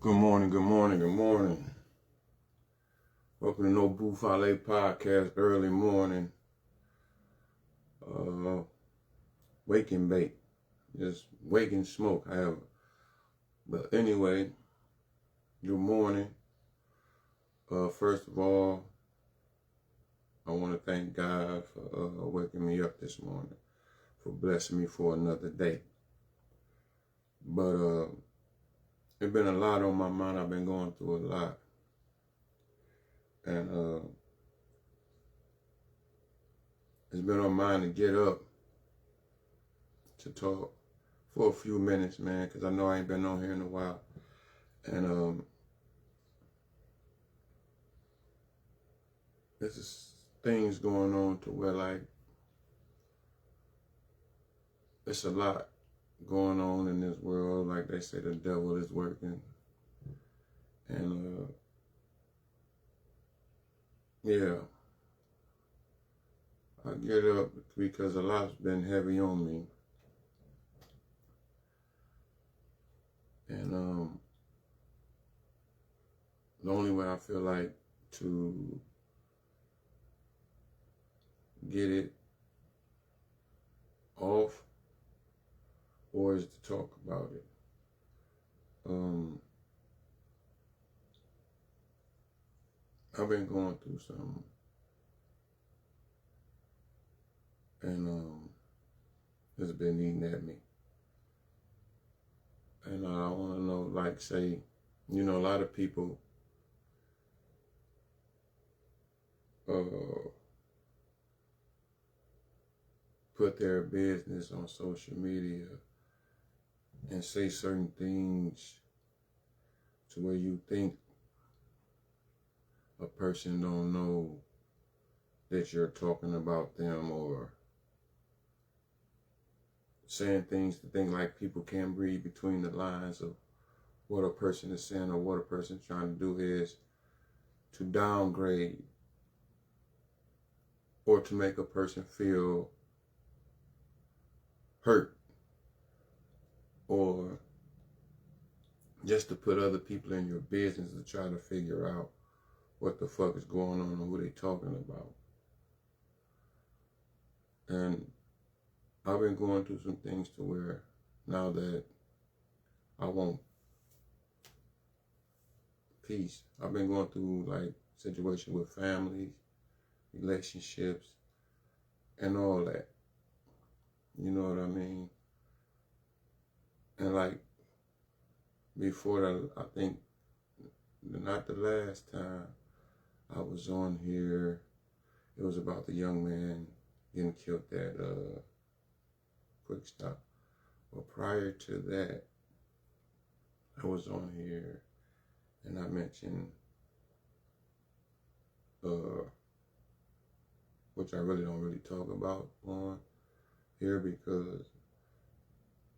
Good morning, good morning, good morning. Welcome to No Booth Ale Podcast, early morning. Wake and bake. Just wake and smoke, however. But anyway, good morning. First of all, I want to thank God for waking me up this morning, for blessing me for another day. But it's been a lot on my mind. I've been going through a lot. And it's been on my mind to get up to talk for a few minutes, man, because I know I ain't been on here in a while. And there's just things going on to where, like, it's a lot going on in this world. Like they say, the devil is working. And yeah, I get up because a lot's been heavy on me. And the only way I feel like to get it off or is to talk about it. I've been going through something, and it's been eating at me. And I want to know, like, say, you know, a lot of people put their business on social media and say certain things to where you think a person don't know that you're talking about them, or saying things to think like people can't read between the lines of what a person is saying, or what a person's trying to do is to downgrade or to make a person feel hurt, or just to put other people in your business to try to figure out what the fuck is going on and who they talking about. And I've been going through some things to where now that I want peace, I've been going through like situations with families, relationships, and all that. You know what I mean? And like before that, I think not the last time I was on here, it was about the young man getting killed at Quick Stop. But prior to that, I was on here and I mentioned, which I really don't really talk about on here because,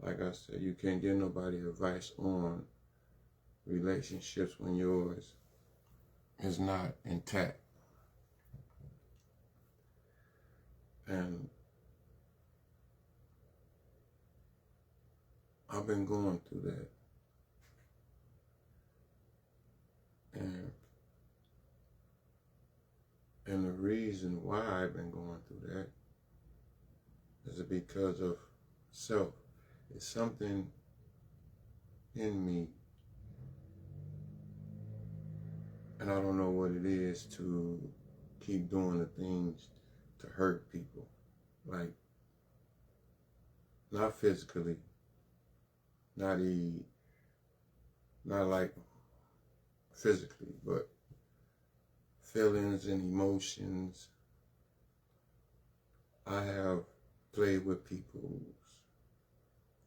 like I said, you can't give nobody advice on relationships when yours is not intact. And I've been going through that. And the reason why I've been going through that is because of self. It's something in me, and I don't know what it is, to keep doing the things to hurt people. Like, not physically, not like physically, but feelings and emotions. I have played with people's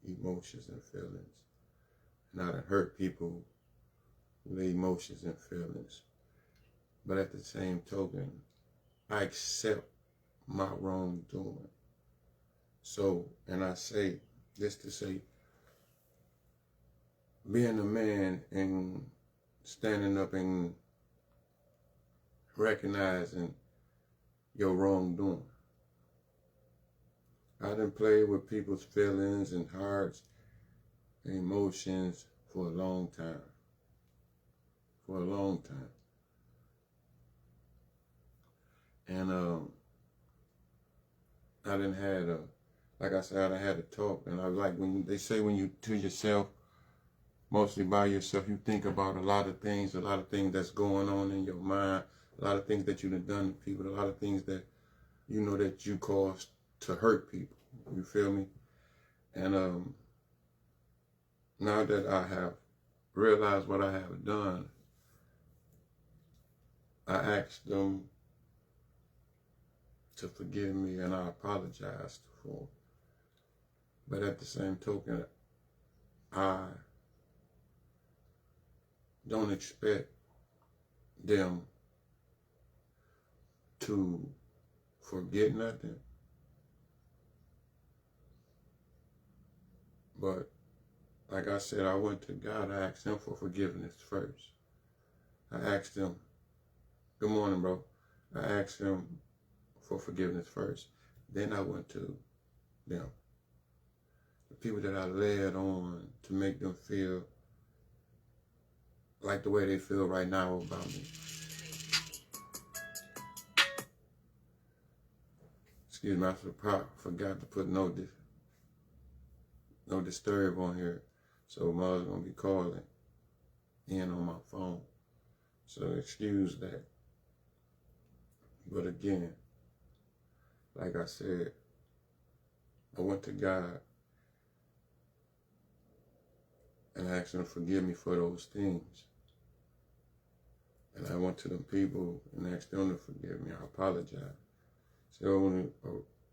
emotions and feelings, and I done hurt people with their emotions and feelings. But at the same token, I accept my wrongdoing. So, and I say this to say, being a man and standing up and recognizing your wrongdoing. I done played with people's feelings and hearts and emotions for a long time. for a long time. And I didn't had a, like I said, I had a talk, and I like when they say when you to yourself, mostly by yourself, you think about a lot of things that's going on in your mind, a lot of things that you've done to people, a lot of things that you know that you caused to hurt people. You feel me? And now that I have realized what I have done, I asked them to forgive me, and I apologized for them. But at the same token, I don't expect them to forget nothing. But like I said, I went to God. I asked him for forgiveness first. I asked him, good morning, bro. I asked him for forgiveness first. Then I went to them. The people that I led on to make them feel like the way they feel right now about me. Excuse me, I forgot to put no disturb on here. So mother's gonna be calling in on my phone. So excuse that. But again, like I said, I went to God and I asked him to forgive me for those things. And I went to them people and asked them to forgive me. I apologize. So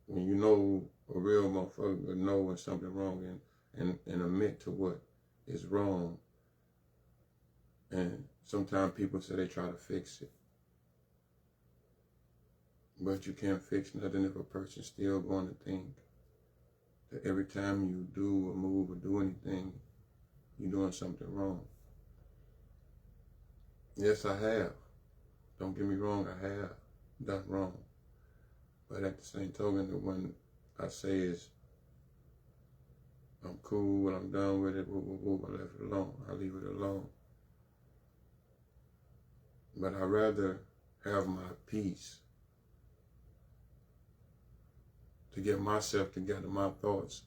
when you know a real motherfucker know when something wrong and admit to what is wrong, and sometimes people say they try to fix it. But you can't fix nothing if a person's still going to think that every time you do or move or do anything, you're doing something wrong. Yes, I have. Don't get me wrong, I have done wrong. But at the same token, the one I say is, I'm cool when I'm done with it, I left it alone. I leave it alone. But I'd rather have my peace to get myself together, my thoughts.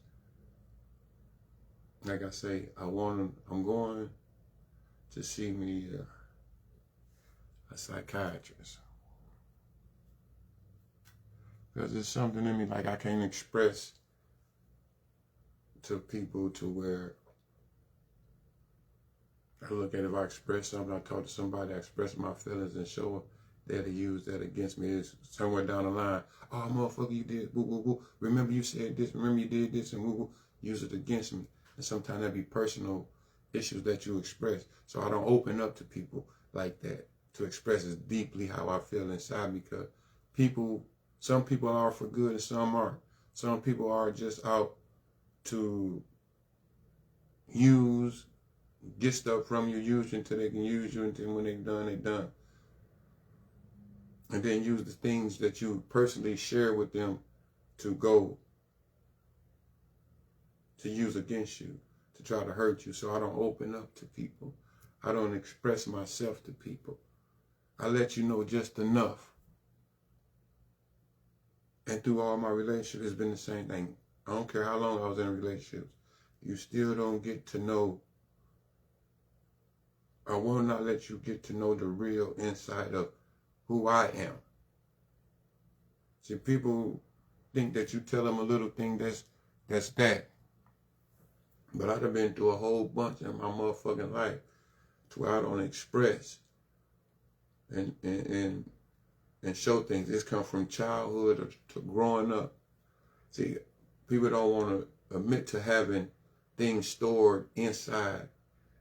Like I say, I'm going to see me a psychiatrist. Because there's something in me like I can't express to people to where I look at if I express something, I talk to somebody, I express my feelings and show them they'll use that against me. It's somewhere down the line. Oh, motherfucker, you did woo, woo, woo. Remember you said this, remember you did this, and woo, woo. Use it against me. And sometimes that be personal issues that you express. So I don't open up to people like that to express as deeply how I feel inside, because some people are for good and some aren't. Some people are just out to get stuff from you, use you until they can use you, until when they're done, they're done. And then use the things that you personally share with them to use against you, to try to hurt you. So I don't open up to people. I don't express myself to people. I let you know just enough. And through all my relationships, it's been the same thing. I don't care how long I was in relationships. You still don't get to know. I will not let you get to know the real inside of who I am. See, people think that you tell them a little thing that's that. But I've been through a whole bunch in my motherfucking life to where I don't express and show things. This comes from childhood to growing up. See, people don't want to admit to having things stored inside.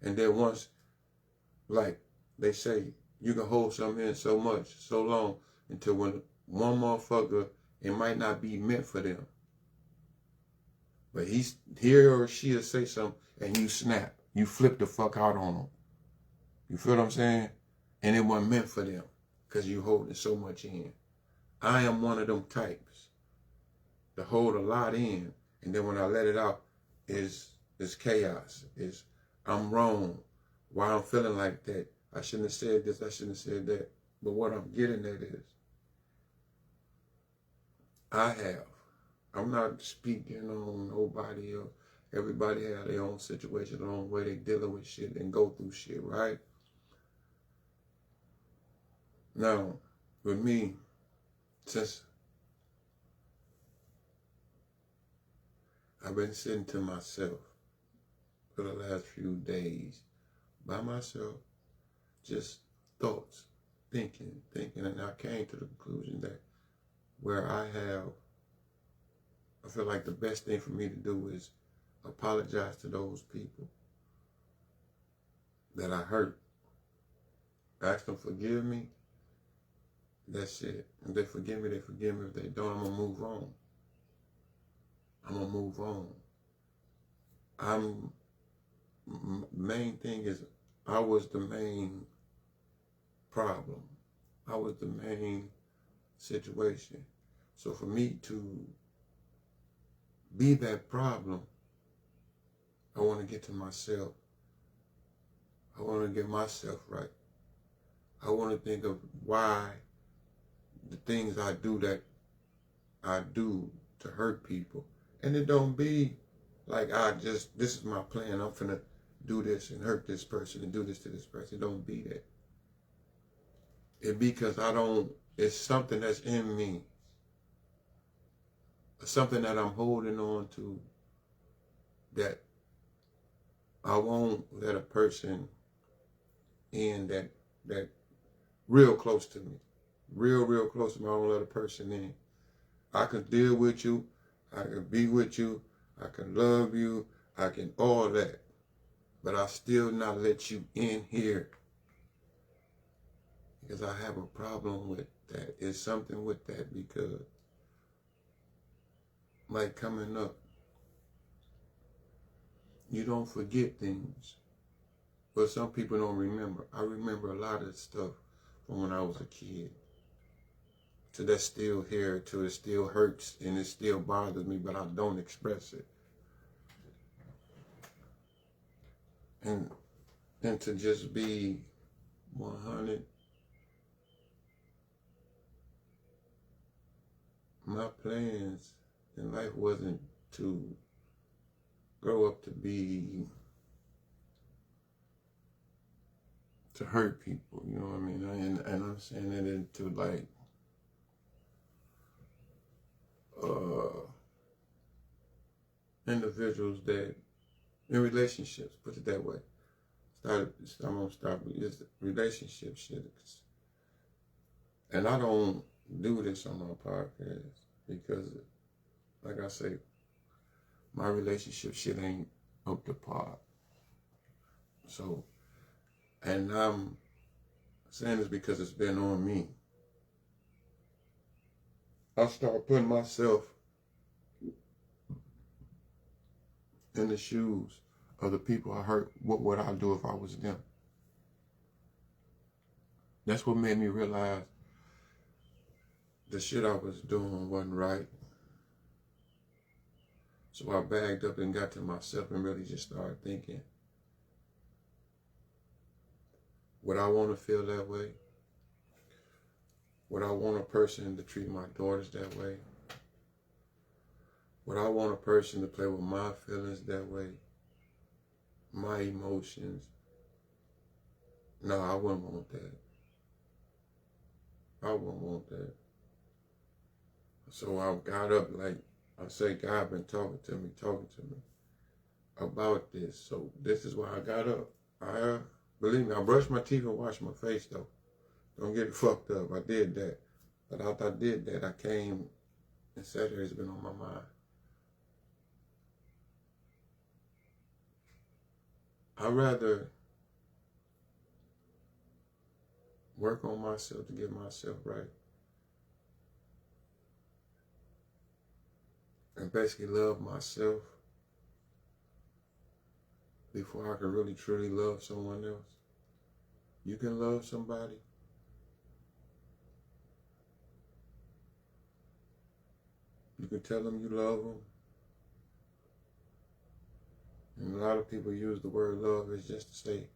And then once, like they say, you can hold something in so long, until when one motherfucker, it might not be meant for them. But he or she'll say something and you snap. You flip the fuck out on them. You feel what I'm saying? And it wasn't meant for them because you holding so much in. I am one of them types to hold a lot in, and then when I let it out, is chaos. I'm wrong. Why I'm feeling like that? I shouldn't have said this, I shouldn't have said that. But what I'm getting at is, I'm not speaking on nobody else. Everybody have their own situation, their own way they dealing with shit and go through shit, right? Now, with me, since I've been sitting to myself for the last few days, by myself, just thoughts, thinking, and I came to the conclusion that where I feel like the best thing for me to do is apologize to those people that I hurt. Ask them to forgive me. That's it. If they forgive me, they forgive me. If they don't, I'm going to move on. I'm going to move on. Main thing is, I was the main problem. I was the main situation. So for me to be that problem, I want to get to myself. I want to get myself right. I want to think of why the things I do to hurt people. And it don't be like this is my plan. I'm finna do this and hurt this person and do this to this person. It don't be that. It be because it's something that's in me. Something that I'm holding on to that I won't let a person in that real close to me. Real close to me. I won't let a person in. I can deal with you. I can be with you. I can love you. I can all that. But I still not let you in here. Because I have a problem with that. It's something with that because like coming up, you don't forget things. But some people don't remember. I remember a lot of stuff from when I was a kid. So that's still here, till it still hurts and it still bothers me, but I don't express it. And to just be 100, my plans in life wasn't to grow up to hurt people, you know what I mean? And I'm saying it into like, individuals that, in relationships, put it that way. I'm gonna start with this relationship shit. And I don't do this on my podcast because, like I say, my relationship shit ain't up to par. So, and I'm saying this because it's been on me. I start putting myself in the shoes of the people I hurt. What would I do if I was them? That's what made me realize the shit I was doing wasn't right. So I bagged up and got to myself and really just started thinking, would I want to feel that way? Would I want a person to treat my daughters that way? Would I want a person to play with my feelings that way? My emotions? No, I wouldn't want that. I wouldn't want that. So I got up, like I say, God been talking to me about this. So this is why I got up. Believe me, I brushed my teeth and washed my face though. Don't get it fucked up. I did that. But after I did that, I came and said it's been on my mind. I'd rather work on myself to get myself right. And basically love myself before I can really truly love someone else. You can love somebody. You can tell them you love them. And a lot of people use the word love as just to say,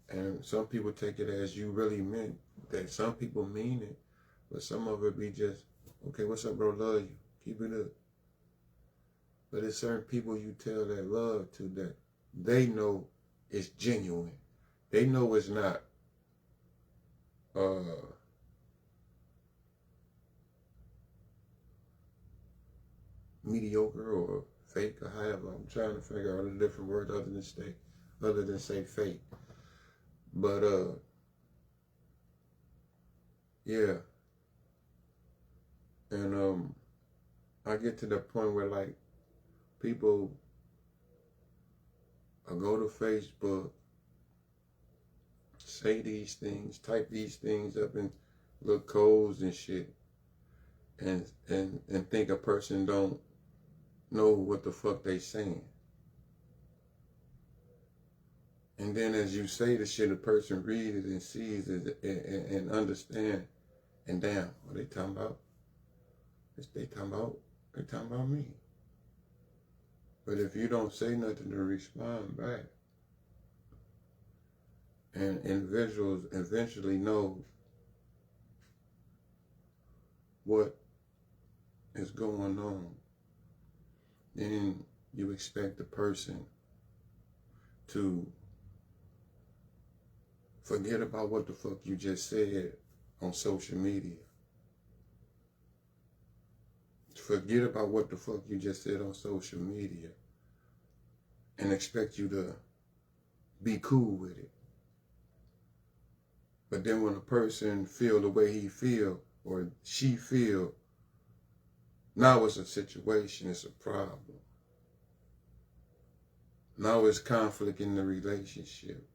And some people take it as you really meant that. Some people mean it, but some of it be just, okay, what's up, bro? Love you. Keep it up. But it's certain people you tell that love to that they know it's genuine. They know it's not mediocre or fake or however. I'm trying to figure out a different word other than say fake. But yeah. And I get to the point where like people go to Facebook, say these things, type these things up in little codes and shit, and think a person don't know what the fuck they saying. And then as you say the shit, a person reads it and sees it and understand, and damn, what they talking about? They talking about me. But if you don't say nothing to respond back, and individuals eventually know what is going on, then you expect the person to forget about what the fuck you just said on social media. Forget about what the fuck you just said on social media and expect you to be cool with it. But then when a person feel the way he feel or she feel, now it's a situation, it's a problem. Now it's conflict in the relationship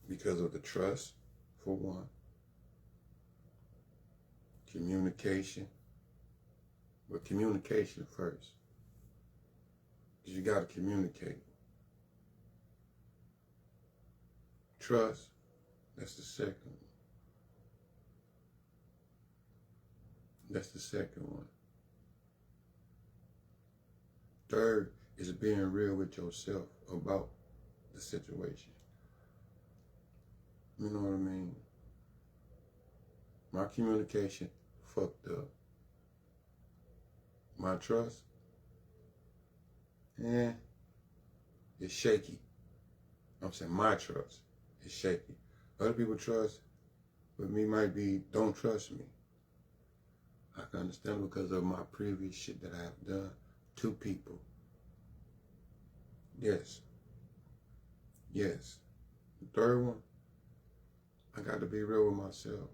because of the trust, for one. Communication. But communication first. Because you got to communicate. Trust, that's the second one. That's the second one. Third is being real with yourself about the situation. You know what I mean? My communication fucked up. My trust, it's shaky. I'm saying my trust is shaky. Other people trust, but me might be, don't trust me. I can understand because of my previous shit that I have done to people. Yes. Yes. The third one, I got to be real with myself.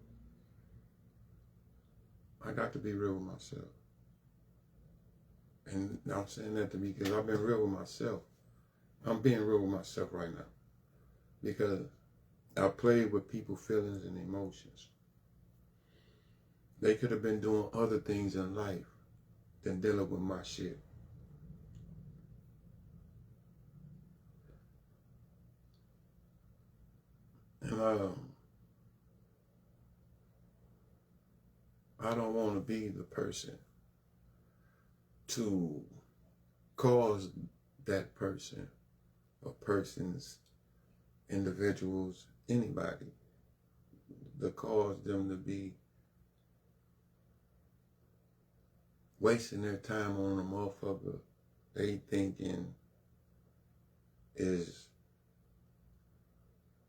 I got to be real with myself. And I'm saying that to me because I've been real with myself. I'm being real with myself right now. Because I played with people's feelings and emotions. They could have been doing other things in life than dealing with my shit. And I don't want to be the person to cause that person or persons, individuals, anybody, to cause them to be wasting their time on a motherfucker they thinking is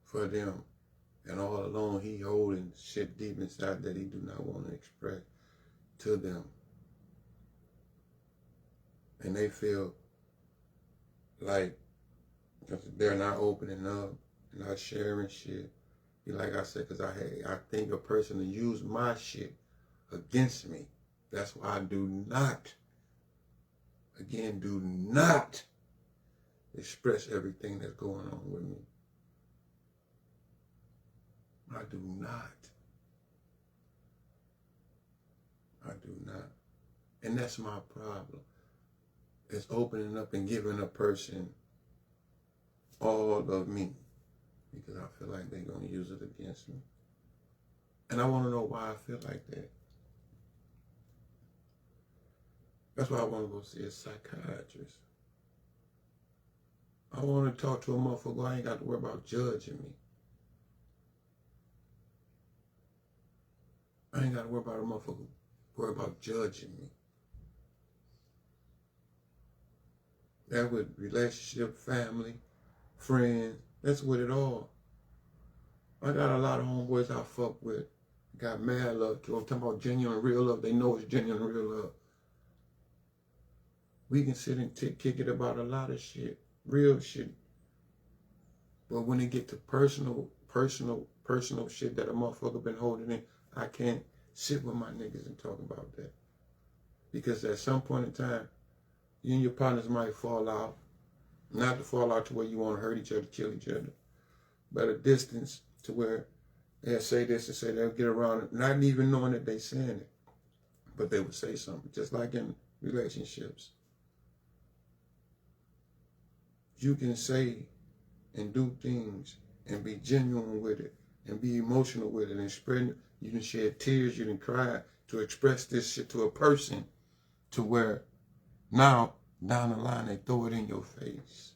for them. And all along he holding shit deep inside that he do not want to express to them. And they feel like they're not opening up, not sharing shit. Like I said, because I think a person to use my shit against me. That's why I do not express everything that's going on with me. I do not. And that's my problem. It's opening up and giving a person all of me because I feel like they're going to use it against me. And I want to know why I feel like that. That's why I want to go see a psychiatrist. I want to talk to a motherfucker. I ain't got to worry about judging me. I ain't got to worry about a motherfucker worry about judging me. That with relationship, family, friends. That's with it all. I got a lot of homeboys I fuck with. Got mad love to. I'm talking about genuine real love. They know it's genuine real love. We can sit and kick it about a lot of shit. Real shit. But when it get to personal shit that a motherfucker been holding in, I can't sit with my niggas and talk about that. Because at some point in time, you and your partners might fall out. Not to fall out to where you want to hurt each other, kill each other. But a distance to where they'll say this and say they'll get around it, not even knowing that they saying it. But they would say something. Just like in relationships. You can say and do things and be genuine with it and be emotional with it and spread it. You can shed tears, you can cry to express this shit to a person to where now down the line they throw it in your face.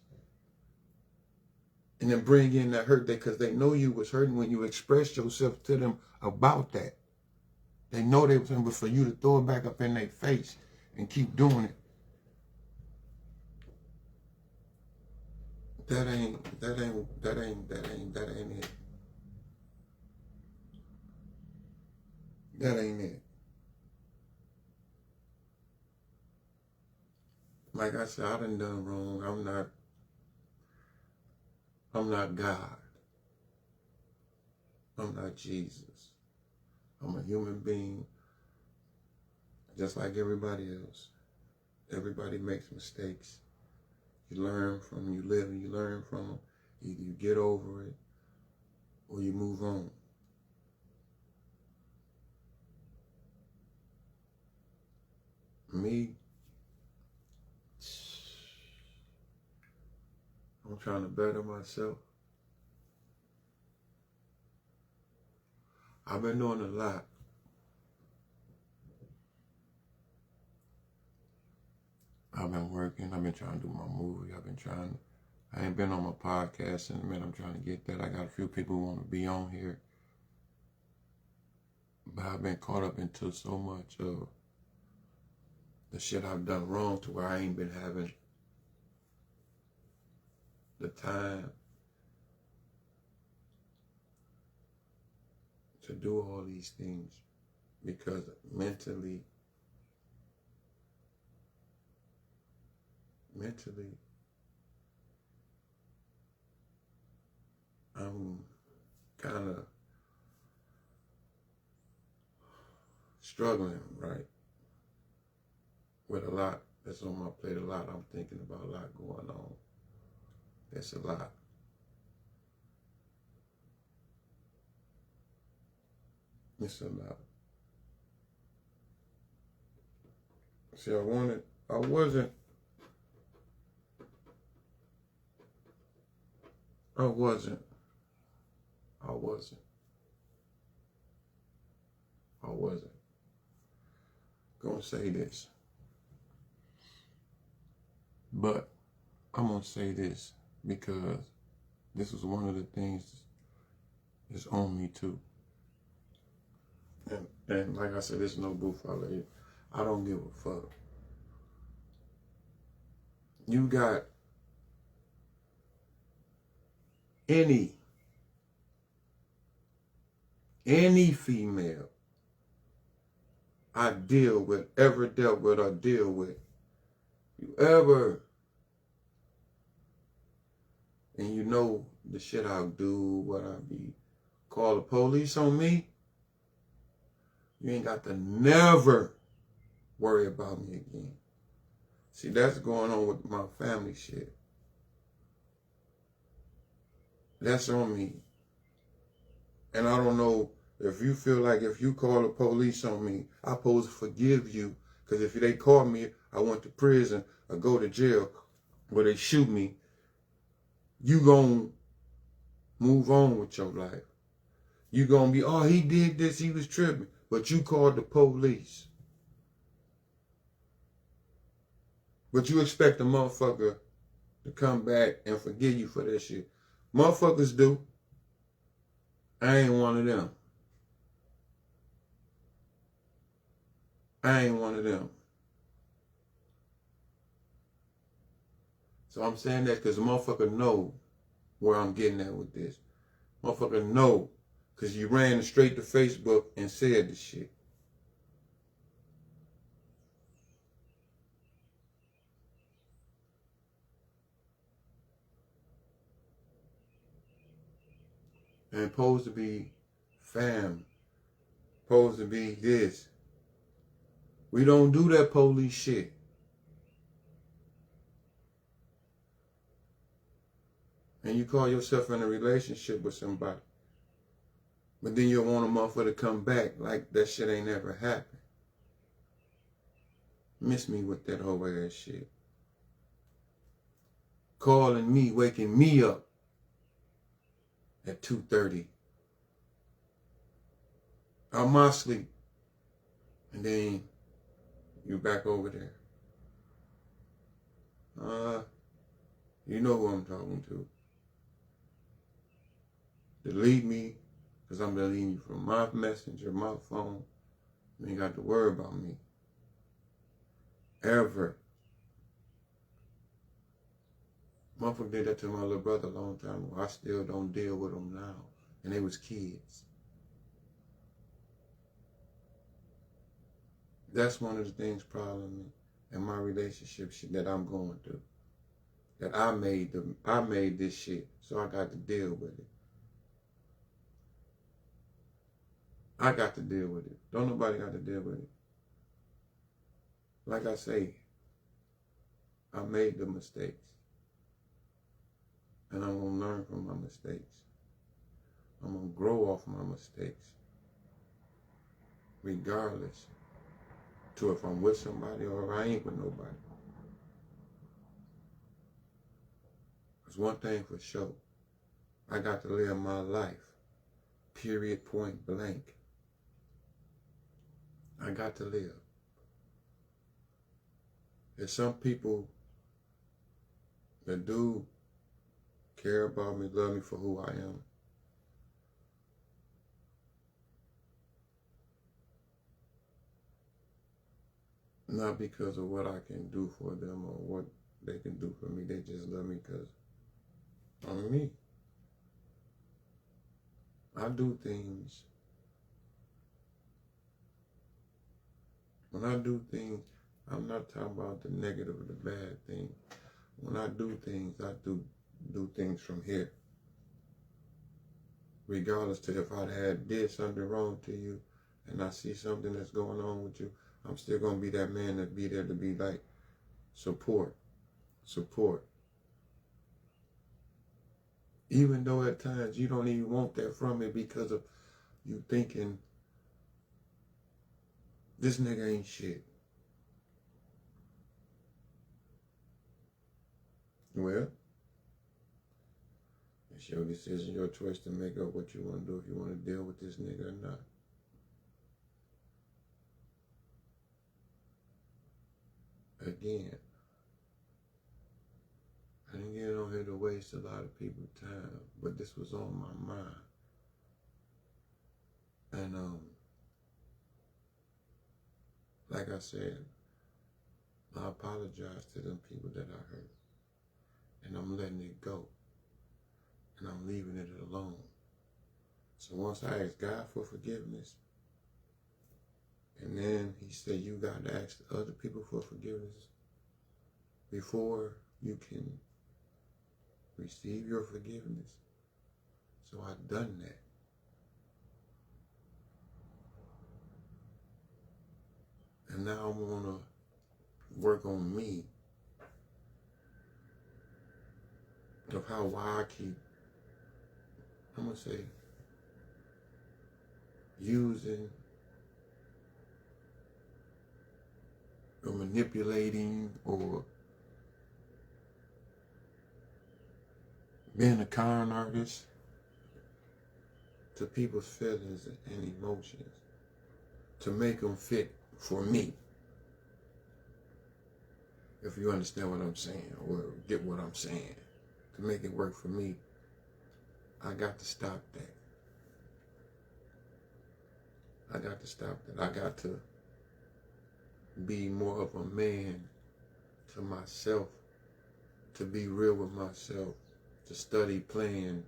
And then bring in that hurt because they know you was hurting when you expressed yourself to them about that. They know they was hurting, but for you to throw it back up in their face and keep doing it, that ain't it. That ain't it. Like I said, I done wrong. I'm not God. I'm not Jesus. I'm a human being just like everybody else. Everybody makes mistakes. You learn from them, you live and you learn from them. Either you get over it or you move on. Me, I'm trying to better myself. I've been doing a lot. I've been working. I've been trying to do my movie. I ain't been on my podcast in a minute. I'm trying to get that. I got a few people who want to be on here. But I've been caught up into so much of the shit I've done wrong to where I ain't been having the time to do all these things because mentally, I'm kind of struggling, right? With a lot that's on my plate, a lot I'm thinking about, a lot going on. That's a lot. It's a lot. See, I wasn't gonna say this. But I'm gonna say this because this is one of the things that's on me too. And like I said, there's no buffalo. I don't give a fuck. You got any female I deal with, ever dealt with or deal with, you ever, and you know the shit I'll do, what I'll be, call the police on me, you ain't got to never worry about me again. See, that's going on with my family shit. That's on me. And I don't know if you feel like if you call the police on me, I'm supposed to forgive you. Because if they call me, I went to prison or go to jail where they shoot me, you gonna move on with your life. You gonna be, oh, he did this, he was tripping. But you called the police. But you expect a motherfucker to come back and forgive you for that shit. Motherfuckers do. I ain't one of them. I ain't one of them. So I'm saying that because the motherfucker know where I'm getting at with this. Motherfucker know because you ran straight to Facebook and said the shit. And supposed to be fam. Supposed to be this. We don't do that police shit. And you call yourself in a relationship with somebody. But then you want a motherfucker to come back like that shit ain't ever happened. Miss me with that whole ass shit. Calling me, waking me up at 2:30. Out of my sleep. And then you back over there. You know who I'm talking to. Delete me, because I'm deleting you from my messenger, my phone. You ain't got to worry about me. Ever. Motherfucker did that to my little brother a long time ago. I still don't deal with them now. And they was kids. That's one of the things problem in my relationship shit that I'm going through. That I made this shit, so I got to deal with it. I got to deal with it. Don't nobody got to deal with it. Like I say, I made the mistakes. And I'm going to learn from my mistakes. I'm going to grow off my mistakes. Regardless to if I'm with somebody or if I ain't with nobody. There's one thing for sure. I got to live my life. Period, point blank. I got to live. There's some people that do care about me, love me for who I am. Not because of what I can do for them or what they can do for me. They just love me because I'm me. I do things. When I do things, I'm not talking about the negative or the bad thing. When I do things, I do things from here. Regardless to if I'd had did something wrong to you and I see something that's going on with you, I'm still going to be that man that be there to be like, support. Even though at times you don't even want that from me because of you thinking, this nigga ain't shit. Well, it's your decision, your choice to make up what you want to do, if you want to deal with this nigga or not. Again, I didn't get on here to waste a lot of people's time, but this was on my mind. And like I said, I apologize to them people that I hurt. And I'm letting it go. And I'm leaving it alone. So once I asked God for forgiveness, and then he said you got to ask other people for forgiveness before you can receive your forgiveness. So I've done that. And now I'm going to work on me of why I keep, I'm going to say, using or manipulating or being a con artist to people's feelings and emotions to make them fit for me. If you understand what I'm saying, or get what I'm saying, to make it work for me, I got to stop that. I got to stop that. I got to be more of a man to myself, to be real with myself, to study playing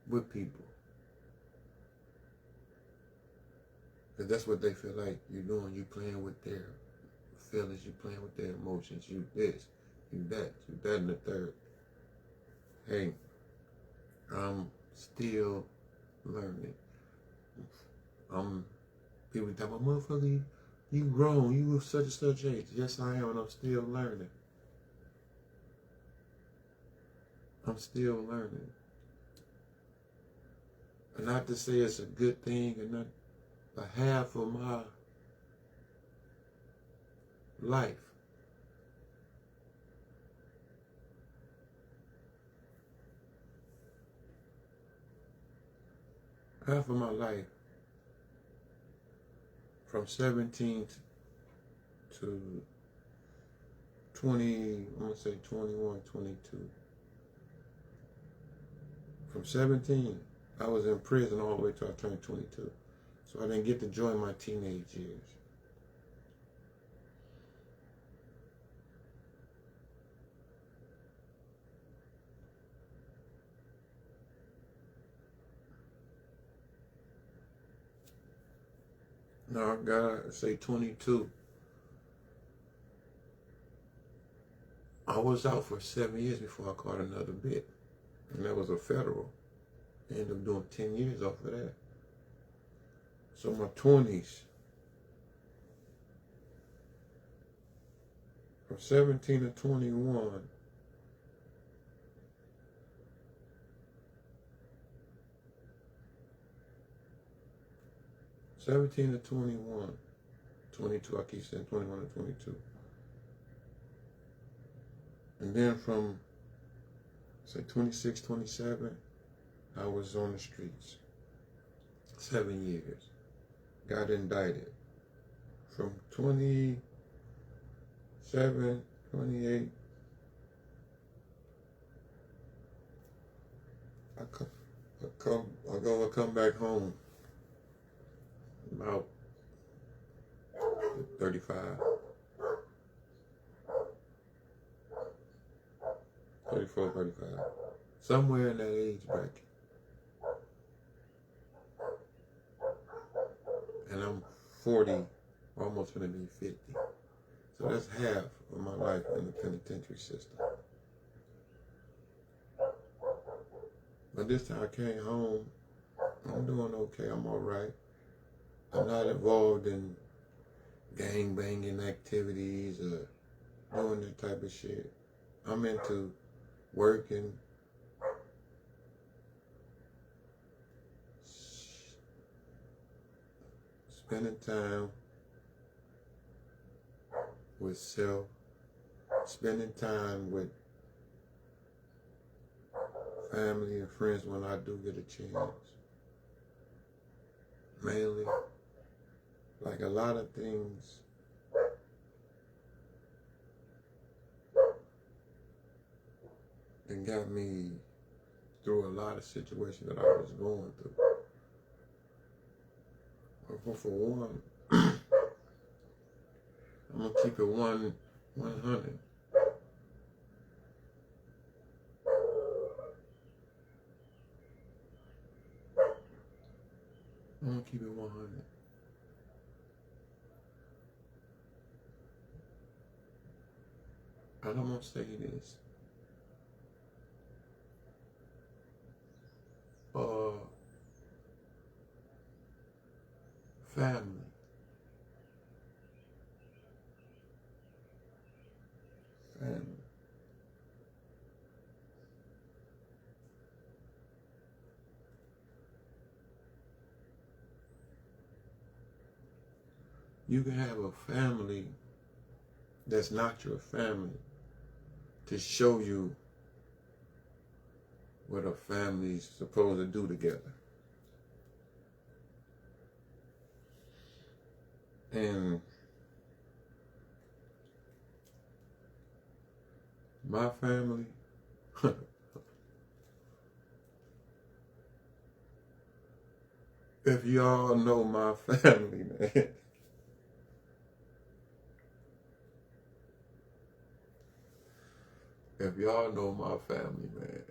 with people. Because that's what they feel like you're doing. You playing with their feelings, you playing with their emotions, you this, you that and the third. Hey, I'm still learning. People tell me, motherfucker, you grown, you were such and such age. Yes, I am, and I'm still learning. I'm still learning. And not to say it's a good thing, and not a half of my life. Half of my life, from 17 to 20, I'm going to say 21, 22. From 17, I was in prison all the way till I turned 22. So I didn't get to enjoy my teenage years. Now I gotta say 22. I was out for 7 years before I caught another bit. And that was a federal. I ended up doing 10 years off of that. So my 20s, from 17 to 21, to 21, 22, I keep saying 21 to 22. And then from, say, 26, 27, I was on the streets. 7 years. Got indicted. From 27, 28, I come back home about 35. 34, 35. Somewhere in that age bracket. And I'm 40, almost gonna be 50. So that's half of my life in the penitentiary system. But this time I came home, I'm doing okay, I'm all right. I'm not involved in gang banging activities or doing that type of shit. I'm into working, spending time with self, spending time with family and friends when I do get a chance. Mainly, like a lot of things that got me through a lot of situations that I was going through. But for one, I'm gonna keep it 100. I'm gonna keep it 100. And I'm gonna say this. Family. Family. You can have a family that's not your family to show you what a family's supposed to do together. And My family, if y'all know my family, man, if y'all know my family, man,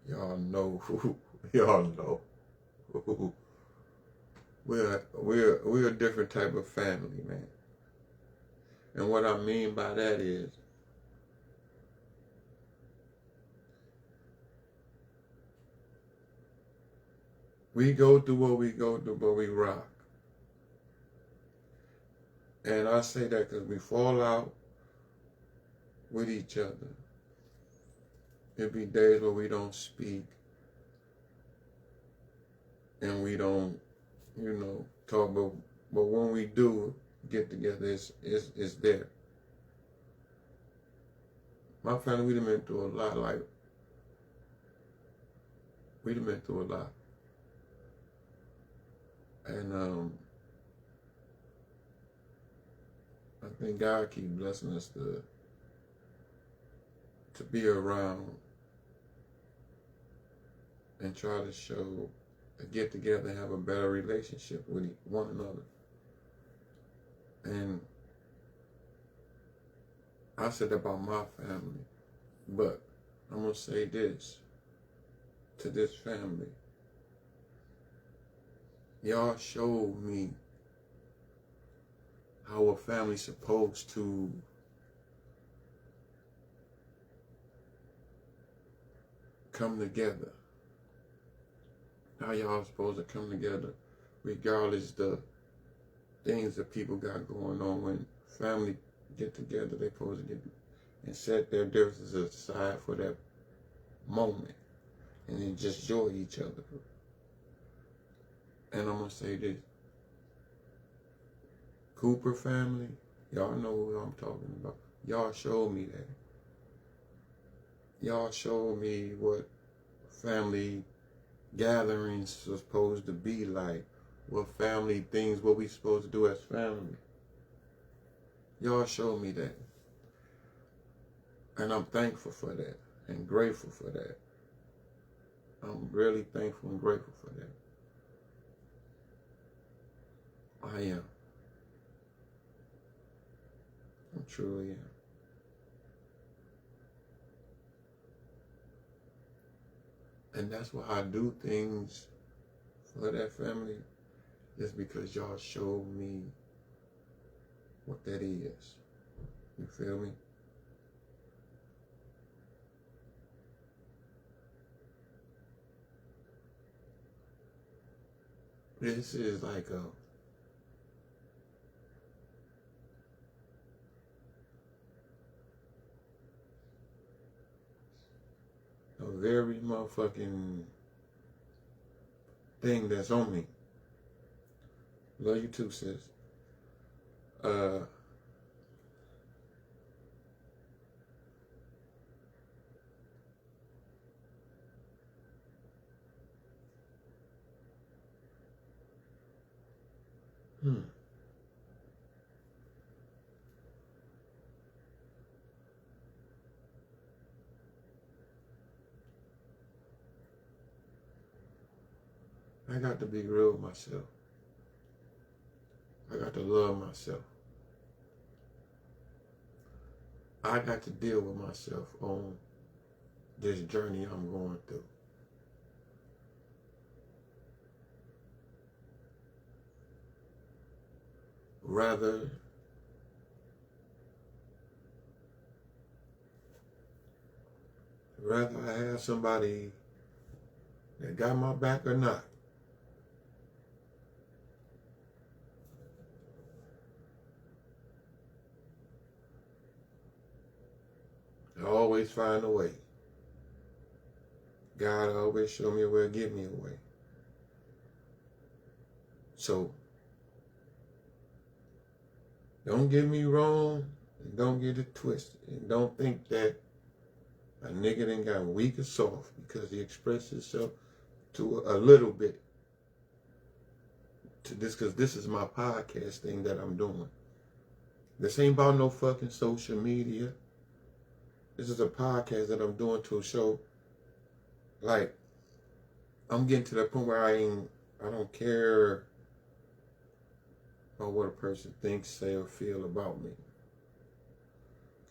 y'all know who, y'all know who. We're a different type of family, man. And what I mean by that is, we go through what we go through, but we rock. And I say that because we fall out with each other. It be days where we don't speak and we don't, talk. But when we do get together, it's there. My family, we done been through a lot. Like, we done been through a lot. And I think God keep blessing us to be around and try to show, get together and have a better relationship with one another. And I said about my family, but I'm going to say this to this family. Y'all showed me how a family's supposed to come together. How y'all supposed to come together regardless the things that people got going on. When family get together, they supposed to get and set their differences aside for that moment and then just enjoy each other. And I'm going to say this. Cooper family, y'all know who I'm talking about. Y'all showed me that. Y'all showed me what family gatherings are supposed to be like. What family things, what we supposed to do as family. Y'all showed me that. And I'm thankful for that and grateful for that. I'm really thankful and grateful for that. I am. I truly am. And that's why I do things for that family, just because y'all showed me what that is. You feel me? This is like a very motherfucking thing that's on me. Love you too, sis. I got to be real with myself. I got to love myself. I got to deal with myself on this journey I'm going through. Rather I have somebody that got my back or not. I always find a way. God always show me a way, give me a way. So, don't get me wrong, and don't get it twisted. And don't think that a nigga done got weak or soft because he expressed himself to a little bit to this, because this is my podcast thing that I'm doing. This ain't about no fucking social media. This is a podcast that I'm doing to show, like, I'm getting to the point where I don't care about what a person thinks, say, or feel about me.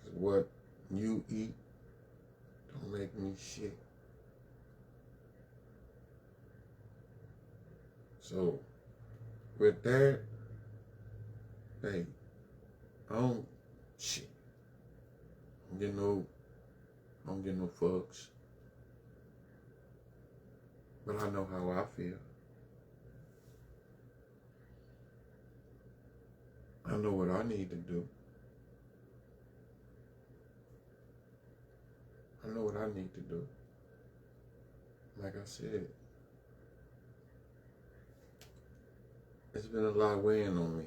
Because what you eat don't make me shit. So, with that, hey, I don't shit. I don't get no fucks. But I know how I feel. I know what I need to do. I know what I need to do. Like I said, it's been a lot weighing on me.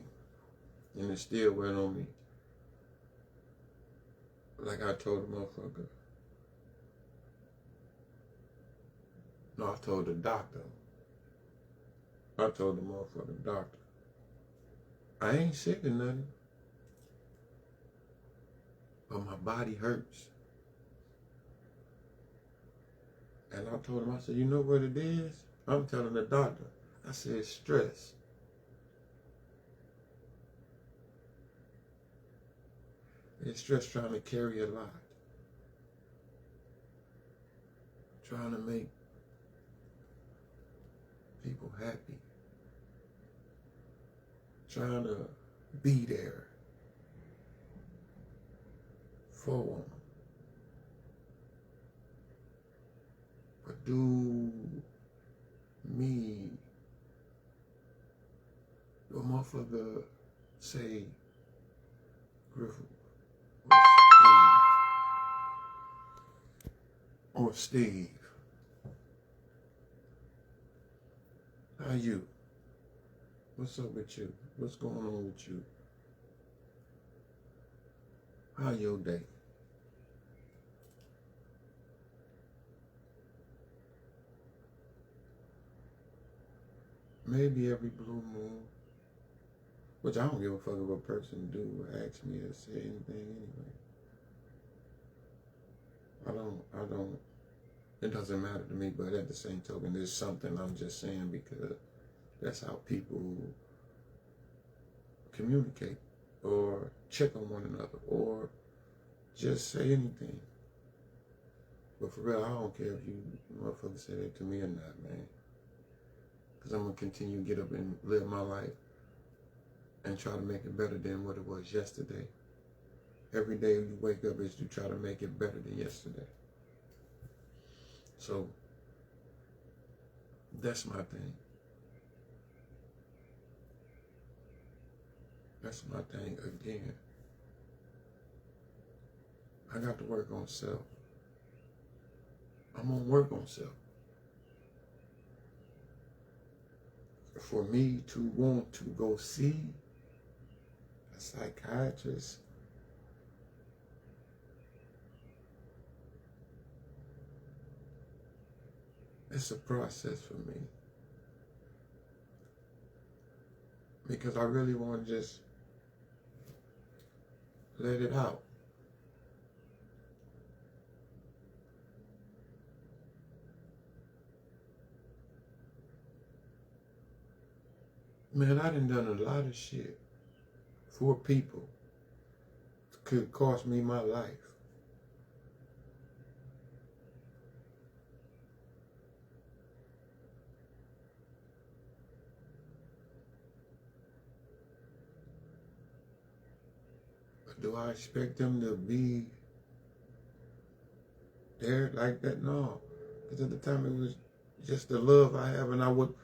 And it's still weighing on me. Like I told the motherfucker. No, I told the doctor. I told the motherfucking doctor. I ain't sick or nothing. But my body hurts. And I told him, I said, you know what it is? I'm telling the doctor. I said, stress. It's stress trying to carry a lot. Trying to make people happy. Trying to be there for them. But do me, the motherfucker say, Griffith or Steve, how you? What's up with you? What's going on with you? How your day? Maybe every blue moon, which I don't give a fuck if a person do or ask me or say anything anyway. I don't, it doesn't matter to me, but at the same token, there's something I'm just saying because that's how people communicate or check on one another or just say anything. But for real, I don't care if you motherfuckers say that to me or not, man. Because I'm going to continue to get up and live my life and try to make it better than what it was yesterday. Every day you wake up is to try to make it better than yesterday. So, that's my thing. That's my thing again. I got to work on self. I'm gonna work on self. For me to want to go see a psychiatrist, it's a process for me. Because I really want to just let it out. Man, I done a lot of shit for people. It could cost me my life. But do I expect them to be there like that? No. Because at the time it was just the love I have, and I would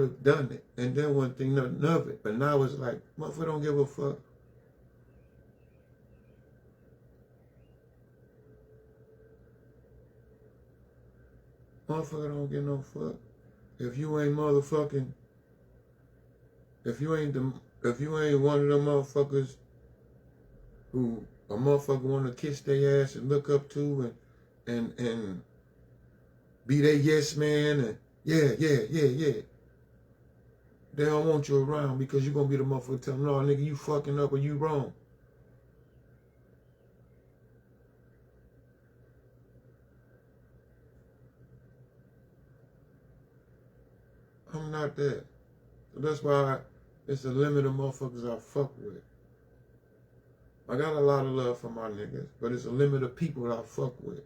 have done it. And then wouldn't think nothing of it. But now it's like, motherfucker don't give a fuck. Motherfucker don't give no fuck. If you ain't motherfucking, if you ain't one of them motherfuckers who a motherfucker want to kiss their ass and look up to and be their yes man and yeah. They don't want you around because you're going to be the motherfucker telling them, no, nigga, you fucking up or you wrong. not that. So that's why it's a limit of motherfuckers I fuck with. I got a lot of love for my niggas, but it's a limit of people I fuck with.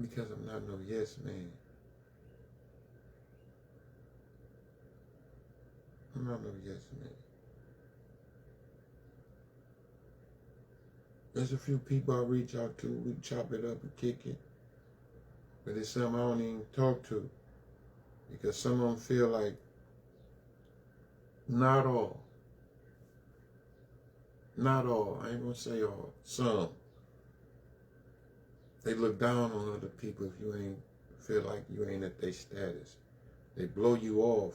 Because I'm not no yes man. I'm not no yes man. There's a few people I reach out to, we chop it up and kick it. But there's some I don't even talk to. Because some of them feel like, not all. Not all. I ain't gonna say all. Some. They look down on other people if you ain't feel like you ain't at their status. They blow you off.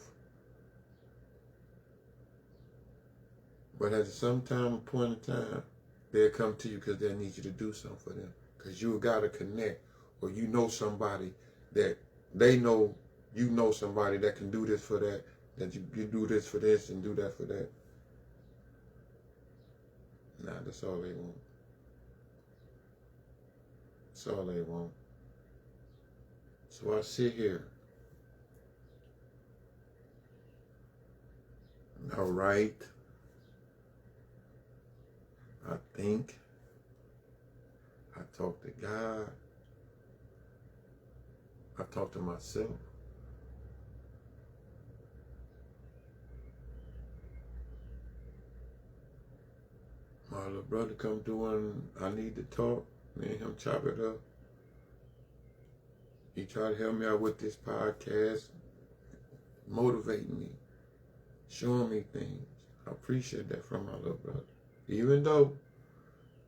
But at some point in time, they'll come to you because they need you to do something for them. Because you got to connect, or you know somebody that they know, you know somebody that can do this for that, that you do this for this and do that for that. Nah, that's all they want. That's all they want. So I sit here. I write. I think. I talk to God. I talk to myself. My little brother come through when I need to talk. Me and him chop it up. He tried to help me out with this podcast, motivating me, showing me things. I appreciate that from my little brother. Even though,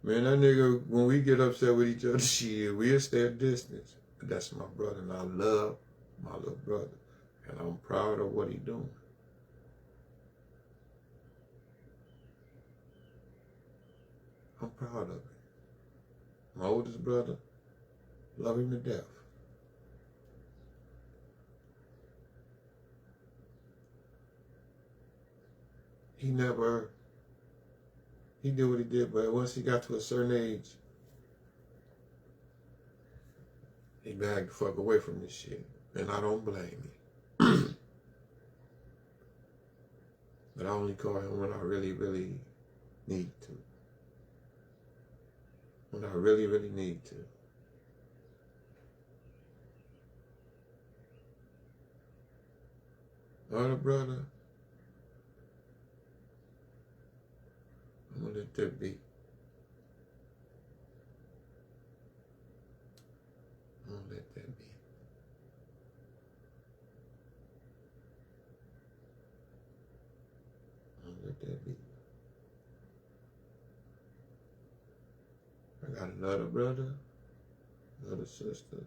man, that nigga, when we get upset with each other, shit, we'll stay a distance. But that's my brother, and I love my little brother. And I'm proud of what he doing. I'm proud of it. My oldest brother, love him to death. He did what he did, but once he got to a certain age, he backed the fuck away from this shit. And I don't blame him. But I only call him when I really, really need to. When I really, really need to. Other brother, I'm gonna let that be. I'm gonna let that be. I'm gonna let that be. I got another brother, another sister,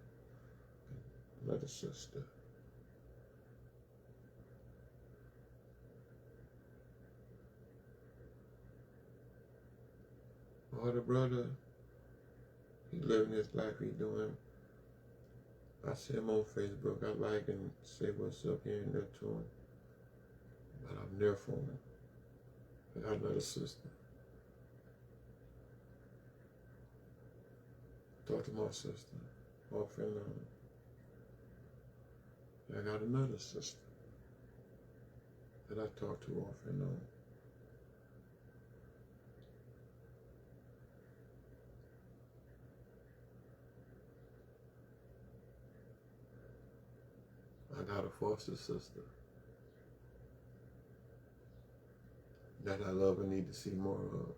another sister. My other brother, he living his life, he doing. I see him on Facebook, I like and say what's up here and there to him. But I'm there for him. I got another sister. Talk to my sister, off and on. I got another sister that I talk to off and on. I got a foster sister that I love and need to see more of.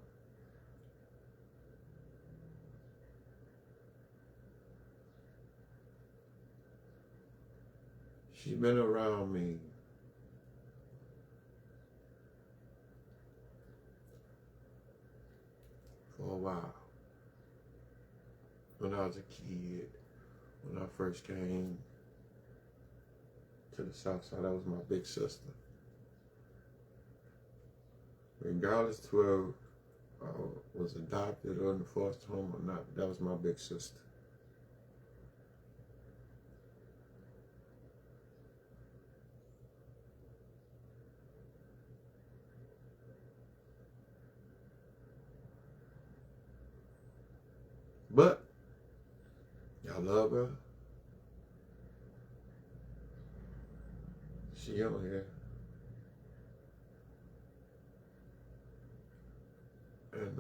She's been around me for a while. When I was a kid, when I first came to the South Side, that was my big sister. Regardless to whether I was adopted or in the foster home or not, that was my big sister. But I love her. She on here. And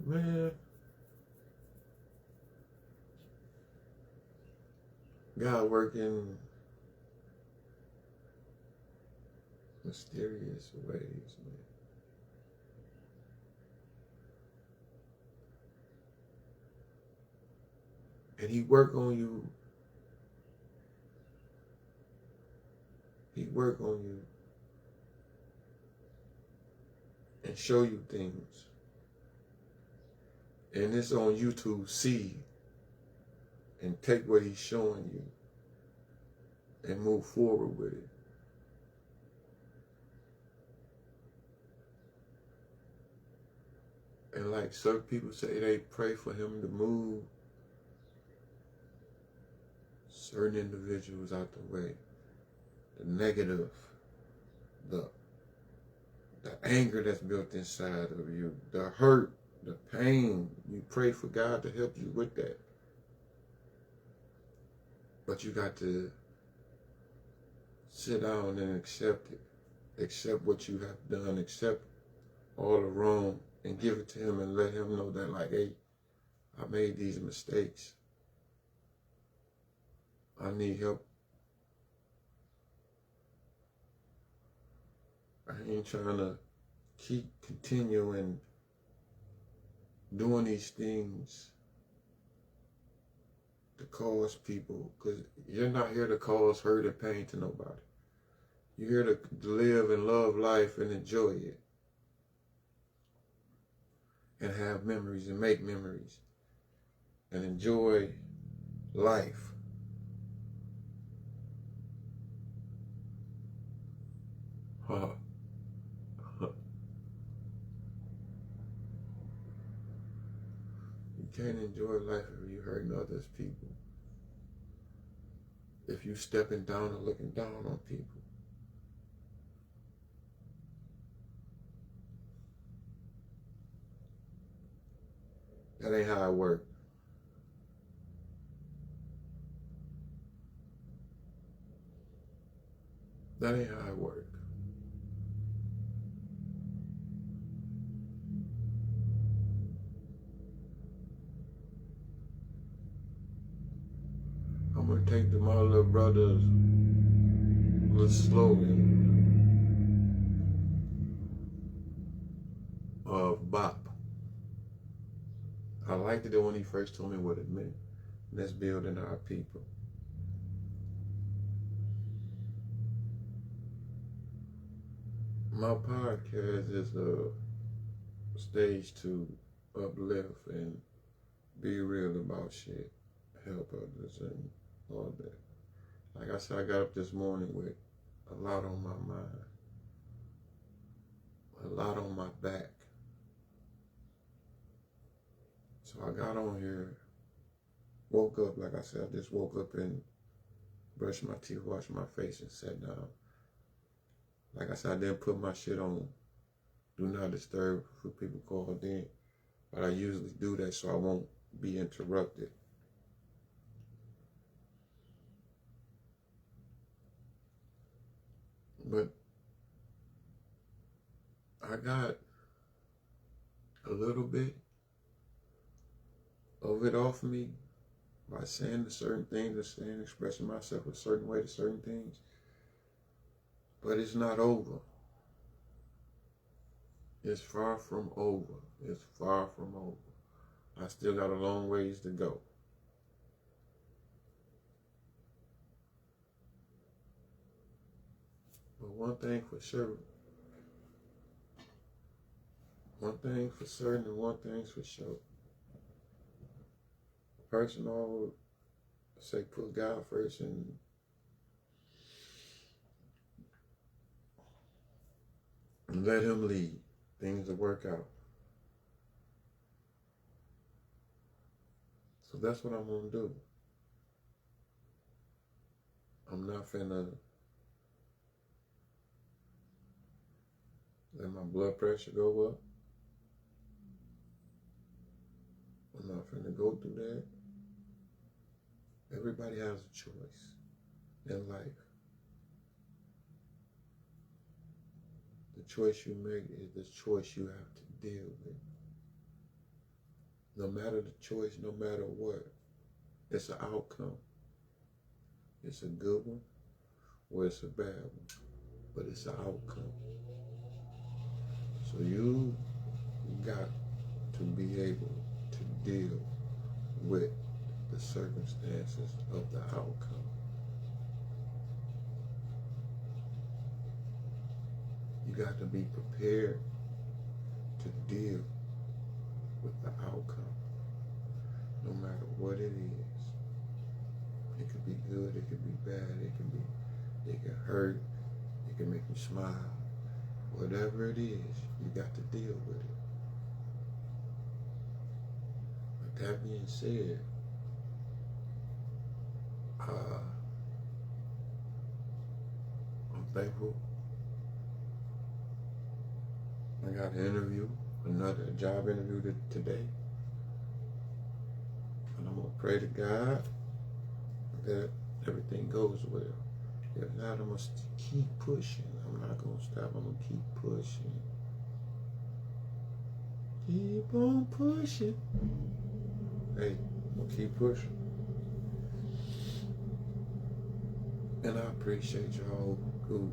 man, God working mysterious ways, man. And he work on you. He work on you and show you things. And it's on you to see and take what he's showing you and move forward with it. And like certain people say, they pray for him to move certain individuals out the way. The negative, the anger that's built inside of you, the hurt, the pain. You pray for God to help you with that. But you got to sit down and accept it. Accept what you have done. Accept all the wrong and give it to him and let him know that, like, hey, I made these mistakes. I need help. I ain't trying to keep continuing doing these things to cause people, because you're not here to cause hurt and pain to nobody. You're here to live and love life and enjoy it and have memories and make memories and enjoy life. You can't enjoy life if you're hurting others people. If you stepping down or looking down on people. That ain't how it works. That ain't how it works. I'm going to take to my little brother's little slogan of BOP. I liked it when he first told me what it meant. Let's build in our people. My podcast is a stage to uplift and be real about shit, help others and all that. Like I said, I got up this morning with a lot on my mind, a lot on my back. So I got on here, woke up, like I said, I just woke up and brushed my teeth, washed my face, and sat down. Like I said, I didn't put my shit on Do Not Disturb for people called in, but I usually do that so I won't be interrupted. But I got a little bit of it off me by saying certain things and expressing myself a certain way to certain things. But it's not over. It's far from over. It's far from over. I still got a long ways to go. But one thing for sure, one thing for certain and one thing's for sure. Person always say put God first and let him lead. Things will work out. So that's what I'm going to do. I'm not finna let my blood pressure go up. not finna go through that. Everybody has a choice in life. The choice you make is the choice you have to deal with. No matter the choice, no matter what, it's an outcome. It's a good one or it's a bad one, but it's an outcome. So you got to be able to deal with the circumstances of the outcome. You got to be prepared to deal with the outcome, no matter what it is. It could be good, it could be bad, it can hurt, it can make you smile. Whatever it is, you got to deal with it. With that being said, I'm thankful. I got an interview, another job interview today. And I'm going to pray to God that everything goes well. If not, I'm going to keep pushing. I'm not going to stop. I'm going to keep pushing. Keep on pushing. Hey, I'm going to keep pushing. And I appreciate y'all who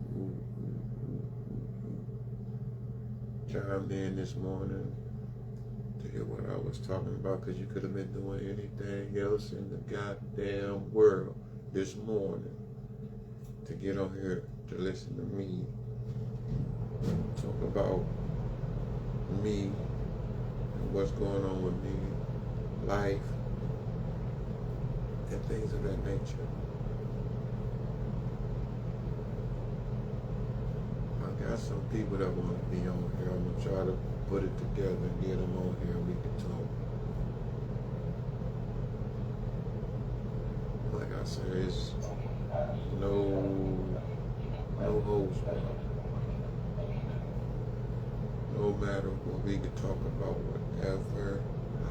chimed in this morning to hear what I was talking about, because you could have been doing anything else in the goddamn world this morning to get on here to listen to me talk about me and what's going on with me, life, and things of that nature. I got some people that want to be on here. I'm going to try to put it together and get them on here and we can talk. Like I said, it's no holds barred. No matter what, we can talk about whatever,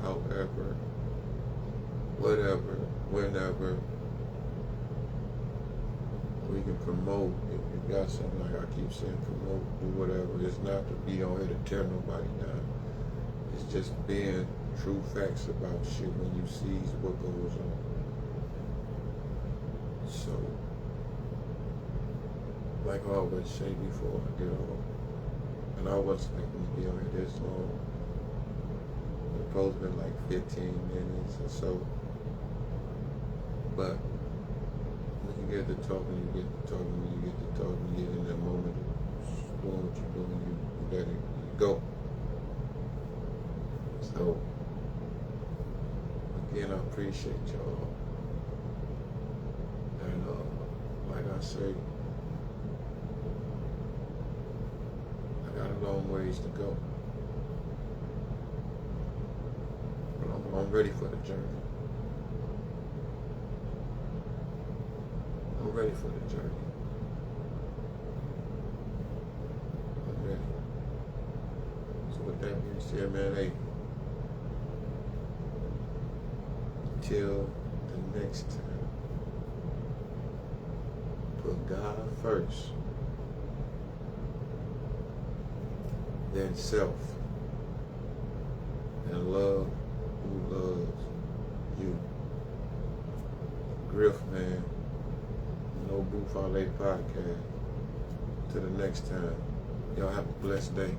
however, whatever, whenever. We can promote. If you got something, like I keep saying, promote, do whatever. It's not to be on here to tear nobody down. It's just being true facts about shit when you see what goes on. So, like I always say before I get off, and I wasn't thinking to be on here this long. It's supposed to be like 15 minutes or so. But you get to talking, you get to talking, you get to talking, you get in that moment of doing what you're doing, you let it go. So, again, I appreciate y'all. And like I say, I got a long ways to go. But I'm ready for the journey. I'm ready for the journey. I'm ready. So with that being said, man, hey, till the next time, put God first, then self, and love who loves you. Griff, man. No Bufale Podcast. Till the next time. Y'all have a blessed day.